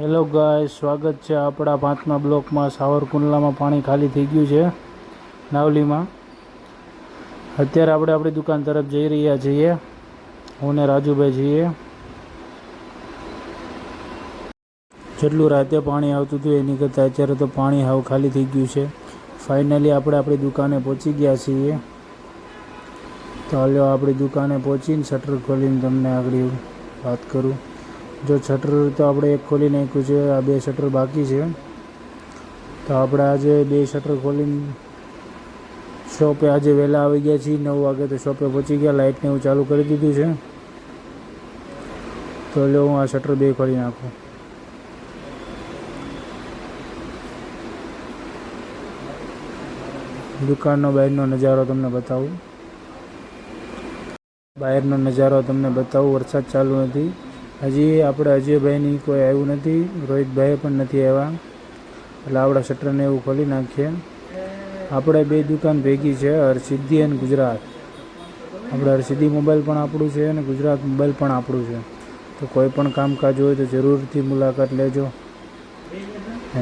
Hello ગાય, સ્વાગત છે આપણા 5મા બ્લોકમાં. સાવરકુંડલામાં પાણી ખાલી થઈ ગયું છે નાવલીમાં. અત્યારે આપણે આપણી દુકાન તરફ જઈ રહ્યા છીએ. હું ને રાજુભાઈ છીએ. જેટલું રાતે પાણી આવતું હતું એની કરતાં અત્યારે તો પાણી હાવ ખાલી થઈ ગયું છે. ફાઇનલી આપણે આપણી દુકાને પહોંચી ગયા છીએ. તો હાલો આપણી દુકાને પહોંચીને શટર ખોલીને તમને આગળ વાત કરું. જો શટર તો આપણે એક ખોલી નાખ્યું છે, આ 2 શટર બાકી છે. તો આપણે આજે 2 શટર ખોલીને શોપે આજે વહેલા આવી ગયા છીએ. 9 વાગે તો શોપે પહોંચી ગયા. લાઇટને એવું ચાલુ કરી દીધું છે. તો લો હું આ શટર 2 ખોલી નાખું. દુકાનનો બહારનો નજારો તમને બતાવું. બહારનો નજારો તમને બતાવું. વરસાદ ચાલુ નથી હજી. આપણે અજયભાઈની કોઈ આવ્યું નથી, રોહિતભાઈ પણ નથી આવ્યા. એટલે આપણા શટરને એવું ખોલી નાખીએ. આપણે 2 દુકાન ભેગી છે, હરસિદ્ધિ અને ગુજરાત. આપણે હરસિદ્ધિ મોબાઈલ પણ આપણું છે અને ગુજરાત મોબાઈલ પણ આપણું છે. તો કોઈ પણ કામકાજ હોય તો જરૂરથી મુલાકાત લેજો.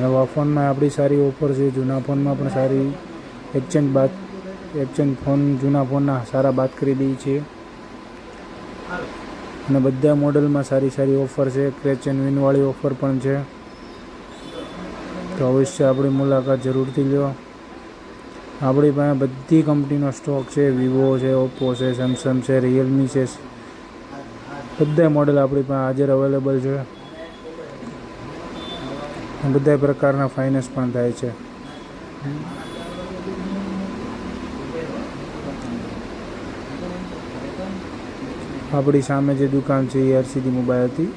નવા ફોનમાં આપણી સારી ઓફર છે, જૂના ફોનમાં પણ સારી એક્સચેન્જ ફોન, જૂના ફોનના સારા બાદ કરી દઈએ છીએ. અને બધા મોડલમાં સારી ઓફર છે. ક્રેચ એન્ડ વિનવાળી ઓફર પણ છે. તો અવશ્ય આપણી મુલાકાત જરૂરથી લો. આપણી પાસે બધી કંપનીનો સ્ટોક છે. વિવો છે, ઓપ્પો છે, સેમસંગ છે, રિયલમી છે. બધા મોડલ આપણી પાસે હાજર અવેલેબલ છે. બધા પ્રકારના ફાઇનાન્સ પણ થાય છે. આપણી સામે જે દુકાન છે એ હરસિદ્ધિ મોબાઈલ હતી,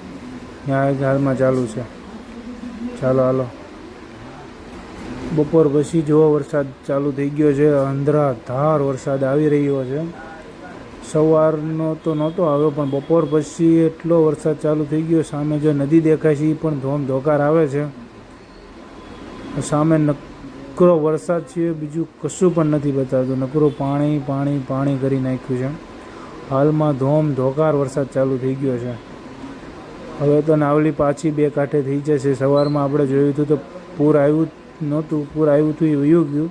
ત્યાં હાલમાં ચાલુ છે. ચાલો હાલો. બપોર પછી જોવો વરસાદ ચાલુ થઈ ગયો છે. અંધરાધાર વરસાદ આવી રહ્યો છે. સવારનો તો નહોતો આવ્યો પણ બપોર પછી એટલો વરસાદ ચાલુ થઈ ગયો. સામે જો નદી દેખાય છે એ પણ ધોકાર આવે છે. સામે નકરો વરસાદ છે, બીજું કશું પણ નથી બતાવતું. નકરું પાણી કરી નાખ્યું છે. હાલમાં ધોકાર વરસાદ ચાલુ થઈ ગયો છે. હવે તો નાવલી પાછી 2 કાંઠે થઈ જશે. સવારમાં આપણે જોયું હતું તો પૂર આવ્યું નહોતું. પૂર આવ્યું હતું એ વયું ગયું.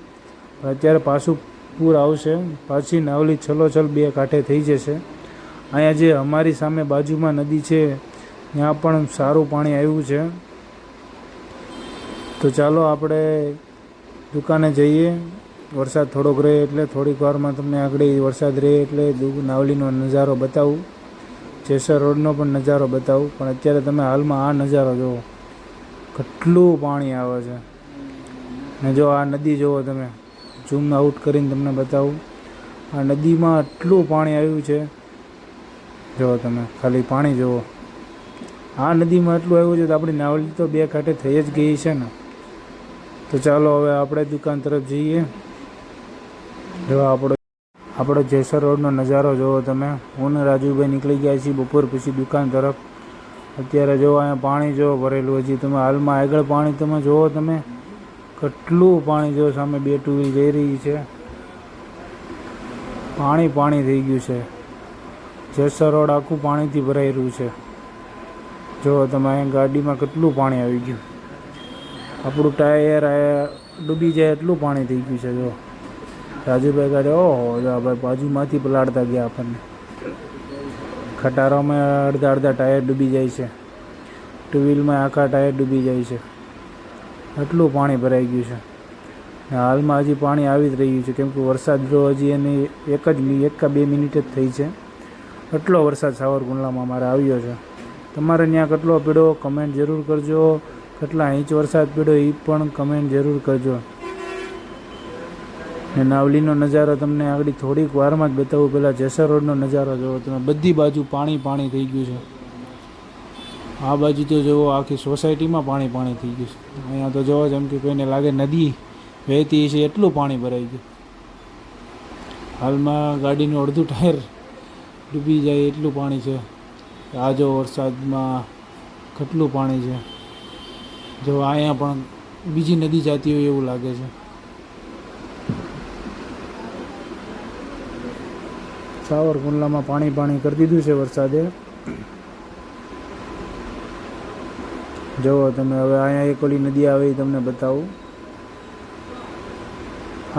અત્યારે પાછું પૂર આવશે. પાછી નાવલી છલોછલ 2 કાંઠે થઈ જશે. અહીંયા જે અમારી સામે બાજુમાં નદી છે ત્યાં પણ સારું પાણી આવ્યું છે. તો ચાલો આપણે દુકાને જઈએ. વરસાદ થોડોક રહે એટલે થોડીક વારમાં તમને આગળ વરસાદ રહે એટલે નાવલીનો નજારો બતાવું. જેસર રોડનો પણ નજારો બતાવું. પણ અત્યારે તમે હાલમાં આ નજારો જુઓ, કેટલું પાણી આવે છે. ને જો આ નદી જુઓ તમે, ઝૂમ આઉટ કરીને તમને બતાવું. આ નદીમાં આટલું પાણી આવ્યું છે. જુઓ તમે ખાલી પાણી જુઓ. આ નદીમાં એટલું આવ્યું છે તો આપણી નાવલી તો 2 કાંઠે થઈ જ ગઈ છે ને. તો ચાલો હવે આપણે દુકાન તરફ જઈએ. જો આપણો જેસર રોડનો નજારો જુઓ તમે. હું ને રાજુભાઈ નીકળી ગયા છીએ બપોર પછી દુકાન તરફ. અત્યારે જો અહીંયા પાણી જો ભરેલું હજી. તમે હાલમાં આગળ પાણી તમે જુઓ. તમે કેટલું પાણી જો. સામે 2 ટુ વ્હીલ જઈ રહી છે. પાણી થઈ ગયું છે. જેસર રોડ આખું પાણીથી ભરાઈ રહ્યું છે. જો તમે અહીંયા ગાડીમાં કેટલું પાણી આવી ગયું. આપણું ટાયર ડૂબી જાય એટલું પાણી થઈ ગયું છે. જો રાજુભાઈ ગાડી, ઓહો જો ભાઈ બાજુમાંથી પલાળતા ગયા આપણને. ખટારામાં અડધા ટાયર ડૂબી જાય છે. ટુ વ્હીલમાં આખા ટાયર ડૂબી જાય છે. એટલું પાણી ભરાઈ ગયું છે. હાલમાં હજી પાણી આવી જ રહ્યું છે. કેમ કે વરસાદ જો હજી એની 1 કે 2 મિનિટ જ થઈ છે. એટલો વરસાદ સાવરકુંડલામાં અમારે આવ્યો છે. તમારે ત્યાં કેટલો પડ્યો કમેન્ટ જરૂર કરજો. કેટલા ઇંચ વરસાદ પડ્યો એ પણ કમેન્ટ જરૂર કરજો. ને નાવલીનો નજારો તમને આગળ થોડીક વારમાં જ બતાવું. પહેલાં જેસર રોડનો નજારો જુઓ તમે. બધી બાજુ પાણી થઈ ગયું છે. આ બાજુ તો જુઓ આખી સોસાયટીમાં પાણી થઈ ગયું છે. અહીંયા તો જુઓ જેમ કે કોઈને લાગે નદી વહેતી છે એટલું પાણી ભરાઈ ગયું. હાલમાં ગાડીનું અડધું ટાયર ડૂબી જાય એટલું પાણી છે. આ જો વરસાદમાં કેટલું પાણી છે. જો અહીંયા પણ બીજી નદી જતી હોય એવું લાગે છે. સાવરકુંડલામાં પાણી કરી દીધું છે વરસાદે. જુઓ તમે હવે અહીંયા એક ઓલી નદી આવે એ તમને બતાવું.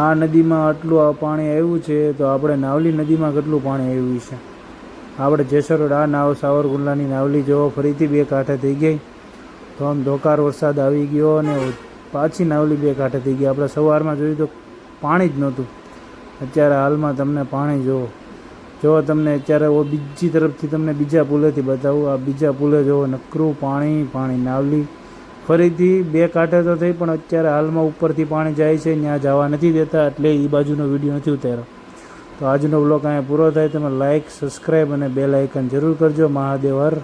આ નદીમાં આટલું આ પાણી આવ્યું છે તો આપણે નાવલી નદીમાં કેટલું પાણી આવ્યું છે. આપણે જેસર રોડ આ નાવ સાવરકુંડલાની નાવલી જુઓ ફરીથી બે કાંઠે થઈ ગઈ. તો આમ ધોકાર વરસાદ આવી ગયો અને પાછી નાવલી બે કાંઠે થઈ ગઈ. આપણે સવારમાં જોયું તો પાણી જ નહોતું. અત્યારે હાલમાં તમને પાણી જુઓ તમને અત્યારે બીજી તરફથી તમને બીજા પુલેથી બતાવું. આ બીજા પુલે જુઓ નકરું પાણી નાવલી ફરીથી બે કાંઠે તો થઈ પણ અત્યારે હાલમાં ઉપરથી પાણી જાય છે, ત્યાં જવા નથી દેતા એટલે એ બાજુનો વિડીયો નથી ઉતાર્યો. તો આજનો બ્લોગ અહીંયા પૂરો થાય. તમે લાઇક, સબસ્ક્રાઈબ અને બેલ આઇકન જરૂર કરજો. મહાદેવ હર.